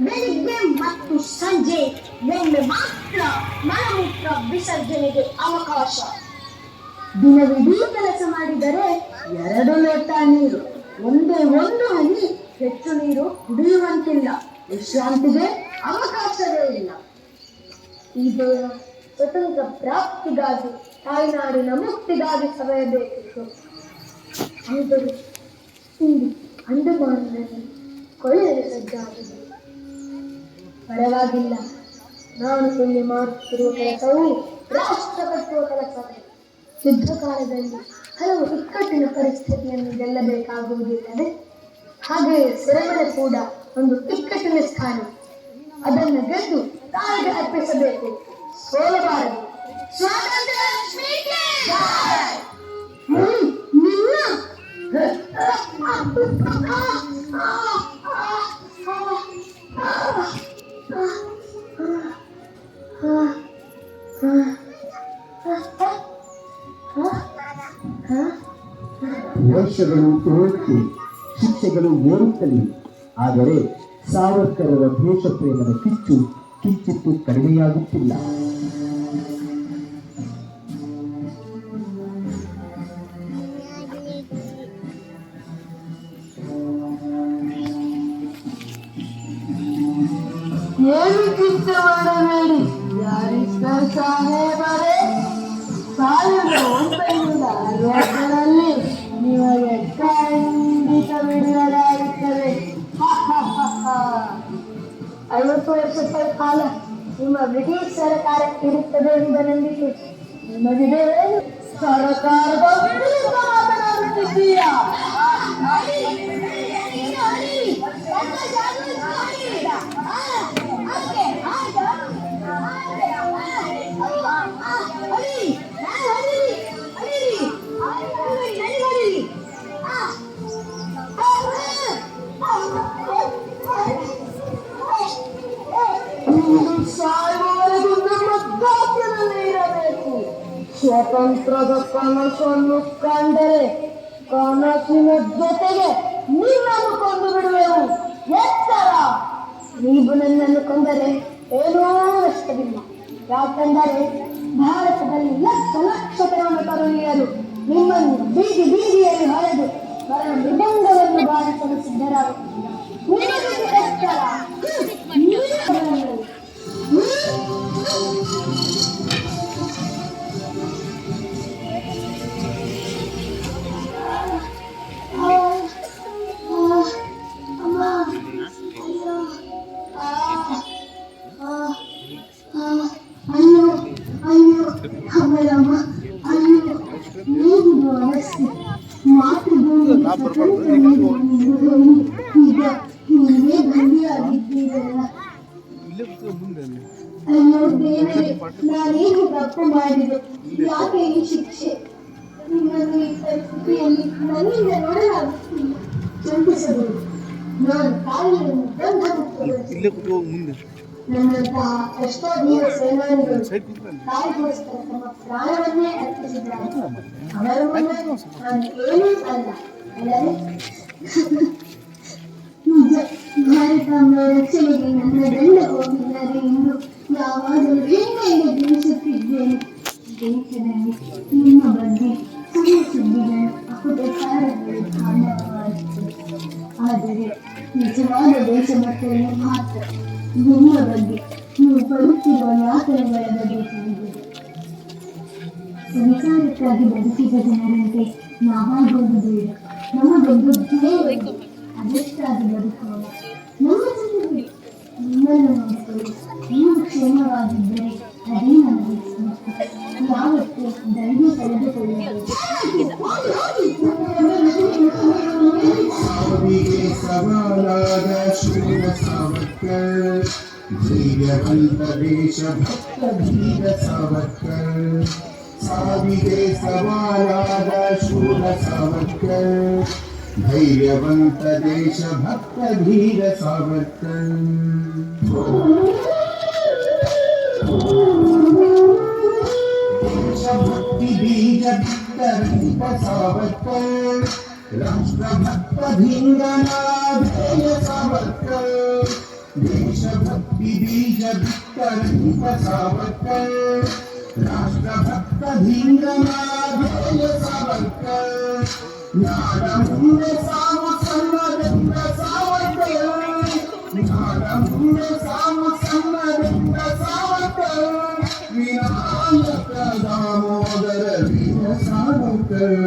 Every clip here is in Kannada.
ಬೆಳಿಗ್ಗೆ ಮತ್ತು ಸಂಜೆ ಒಮ್ಮೆ ಮಾತ್ರ ಮಲಮೂತ್ರ ವಿಸರ್ಜನೆಗೆ ಅವಕಾಶ. ದಿನವಿಡೀ ಕೆಲಸ ಮಾಡಿದರೆ 2 ಲೋಟ ನೀರು, ಒಂದೇ ಒಂದು ಹನಿ ಹೆಚ್ಚು ನೀರು ಕುಡಿಯುವಂತಿಲ್ಲ. ವಿಶ್ರಾಂತಿಗೆ ಅವಕಾಶವೇ ಇಲ್ಲ. ಈ ದೇಹ ಸ್ವತಂತ್ರ ಪ್ರಾಪ್ತಿಗಾಗಿ, ತಾಯ್ನಾಡಿನ ಮುಕ್ತಿಗಾಗಿ ಸವೆಯಬೇಕಿತ್ತು. ಆದರೂ ಇಂದು ಅಂಡಮಾನಿನಲ್ಲಿ ಕೊಳ್ಳೆಗೆ ಸಜ್ಜಾಗಿದೆ. ಪರವಾಗಿಲ್ಲ, ನಾನು ಇಲ್ಲಿ ಮಾಡುತ್ತಿರುವ ಕೆಲಸವು ರಾಷ್ಟ್ರ ಕಟ್ಟುವ ಕೆಲಸವೇ. ಯುದ್ಧ ಕಾಲದಲ್ಲಿ ಹಲವು ಇಕ್ಕಟ್ಟಿನ ಪರಿಸ್ಥಿತಿಯನ್ನು ಗೆಲ್ಲಬೇಕಾಗುವುದಿಲ್ಲವೇ? ಹಾಗೆಯೇ ಸೆರೆಮನೆ ಕೂಡ ಒಂದು ಇಕ್ಕಟ್ಟಿನ ಸ್ಥಾನ. ಅದನ್ನು ಗೆದ್ದು ತಾಯಿಗೆ ಅರ್ಪಿಸಬೇಕು, ಸೋಲಬಾರದು. ಸ್ವಾತಂತ್ರ್ಯ ಲಕ್ಷ್ಮಿಗೆ ಜೈ! ನಿನ್ನ ವರ್ಷಗಳು ಓಡುತ್ತವೆ, ಶಿಕ್ಷೆಗಳು ಏರುತ್ತವೆ. ಆದರೆ ಸಾವರ್ಕರರ ದೇಶ ಪ್ರೇಮದ ಕಿಚ್ಚು ಕಿಂಚಿತ್ತು ಕಡಿಮೆಯಾಗುತ್ತಿಲ್ಲ. ಏನು ಚಿಂತೆ ಮಾಡಬೇಡಿ ಯಾರಿಸ್ಟರ್ ಸಾಹೇಬರೇ. 1950ರಲ್ಲಿ ನಿಮಗೆ ಖಂಡಿತ ಬಿಡುಗಡೆಯಾಗುತ್ತದೆ. 50 ವರ್ಷಗಳ ಕಾಲ ನಿಮ್ಮ ಬ್ರಿಟಿಷ್ ಸರ್ಕಾರ ಇರುತ್ತದೆ ಎಂಬ ನಂಬಿಕೆ ನಿಮಗಿದೆ. ಸರ್ಕಾರದ ವಿರುದ್ಧ ಮಾತನಾಡುತ್ತಿದ್ದೀಯಾ? ಸಾಯುವವರೆಗೂ ನಮ್ಮ ಗಾತ್ರದಲ್ಲಿ ಇರಬೇಕು. ಸ್ವತಂತ್ರದ ಕನಸನ್ನು ಕಂಡರೆ ಕನಸಿನ ಜೊತೆಗೆ ನಿನ್ನನ್ನು ಕೊಂದು ಬಿಡುವೆವು. ಎತ್ತರ! ನೀವು ನನ್ನನ್ನು ಕೊಂದರೆ ಏನೂ ನಷ್ಟವಿಲ್ಲ. ಯಾಕೆಂದರೆ ಭಾರತದಲ್ಲಿ ಲಕ್ಷ ಲಕ್ಷ ಗ್ರಾಮ ತರುಣಿಯರು ನಿಮ್ಮನ್ನು ಬೀದಿ ಬೀದಿಯಲ್ಲಿ ಹೊಡೆದು ಬರ ಮೃದಂಗವನ್ನು ಬಾರಿಸಲು ಸಿದ್ಧರಾಗುತ್ತಿಲ್ಲ. ನಿಮಗೆ ಎತ್ತರ! ನಾನೇನು ತಪ್ಪು ಮಾಡಿದೆ? ಯಾಕೆ ಈ ಶಿಕ್ಷೆ? ನಿಮ್ಮನ್ನು ಈ ಪರಿಸ್ಥಿತಿಯಲ್ಲಿ ನನ್ನಿಂದ ನೋಡಲಾಗುತ್ತಿಲ್ಲ. ಚಿಂತಿಸಬಹುದು. ನಾನು ಕಾಯಿಲೆಯನ್ನು ಬಂಧಮುಕ್ತಗೊಳಿಸಿದೆ. ನನ್ನಂತಹ ಎಷ್ಟೋ ಧೀರ ಸೇನಾನಿಗಳು ತಾಯಿಗೋಸ್ಕರ ತಮ್ಮ ಪ್ರಾಣವನ್ನೇ ಅರ್ಪಿಸಿದ್ದಾರೆ. ಅವರ ಮುಂದೆ ನಾನು ಏನೂ ಅಲ್ಲ ಅಲ್ಲವೇ? ನಿಜ, ಭಾರತಾಂಬ ರಕ್ಷಣೆಗೆ ನನ್ನ ಗಂಡ ಹೋಗಿದ್ದಾರೆ ಎಂದು ಯಾವಾಗಲೂ ಹೆಮ್ಮೆಯಿಂದ ತಿಳಿಸುತ್ತಿದ್ದೇನೆ. ದೇಶದಲ್ಲಿ ನಿಮ್ಮ ಬಗ್ಗೆ ಸುಳ್ಳು ಸುದ್ದಿಗಳು ಅಪಪ್ರಚಾರಗಳು ತಾಂಡವವಾಡುತ್ತವೆ. ಆದರೆ ನಿಜವಾದ ದೇಶಭಕ್ತರಿಗೆ ಮಾತ್ರ ನಿಮ್ಮ ಬಗ್ಗೆ, ನೀವು ಪಡುತ್ತಿರುವ ಯಾತನೆಗಳ ಬಗ್ಗೆ ತಿಳಿದಿದೆ. ಸಂಸಾರಕ್ಕಾಗಿ ಬದುಕಿದ ಜನರಂತೆ ನಾವಾಗೋದು ಬೇಡ. ನಮಗೊಂದು ಧ್ಯೇಯ, ಅದಕ್ಕಾಗಿ ಬದುಕೋಣ. ನಮ್ಮ ಜೊತೆಗೆ ನಿಮ್ಮನ್ನು ನೋಡಿಕೊಳ್ಳಿ. ನೀವು ಕ್ಷೇಮವಾಗಿದ್ದರೆ ಅದೇ ನನಗೆ ಸಮರ್ಪಣೆ. ಯಾವತ್ತೂ ಧೈರ್ಯ ಕಳೆದುಕೊಳ್ಳಬೇಕು. ಸವಾಲಾದ ಶೂರ ಸಾವರ್ಕರ್, ಧೈರ್ಯವಂತ ದೇಶಭಕ್ತ ಧೀರ ಸಾವರ್ಕರ್. ಸಾವಿಗೆ ಸವಾಲಾದ ಶೂರ ಸಾವರ್ಕರ್, ಧೈರ್ಯವಂತ ದೇಶಭಕ್ತ ಧೀರ ಸಾವರ್ಕರ್. ದೇಶಭಕ್ತಿ ಬೀಜ ಬಿತ್ತರಂತ ಸಾವರ್ಕರ್, ರಾಷ್ಟ್ರಭಕ್ತ ಧೀರನಾದ ಸಾವರ್ಕರ್. ದೇಶಭಕ್ತಿ ಬೀಜ ಬಿತ್ತರಂತ ಸಾವರ್ಕರ್ ರಾಷ್ಟ್ರಭಕ್ತ ಧೀರನಾದ ಸಾವರ್ಕರ್ ಜ್ಞಾನ ಮುಂದೆ ಸಾವು ಸಣ್ಣದಿಂದ ಸಾವರ್ಕರ್ ಜ್ಞಾನ ಮುಂದೆ ಸಾವು ಸಣ್ಣದಿಂದ ಸಾವರ್ಕರ್ ವಿನಾಯಕ ದಾಮೋದರ ವೀರ ಸಾವರ್ಕರ್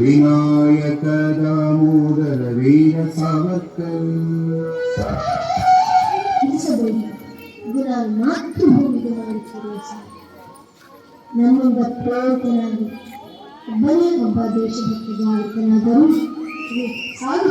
ವಿನಾಯಕ ದಾಮೋದರ ವೀರ ಸಾವರ್ಕರ್ ತಿಳಿಸಬೇಡಿ, ಇದು ನಾನು ಮಾತೃಭೂಮಿಗೆ ಮಾಡುತ್ತಿರುವ ಸಾಲ. ನನ್ನಿಂದ ಪ್ರೇರಿತನಾಗಿ ಒಬ್ಬನೇ ಒಬ್ಬ ದೇಶಭಕ್ತ ಜಾಗೃತನಾದರೂ ಇದು ಸಾಲು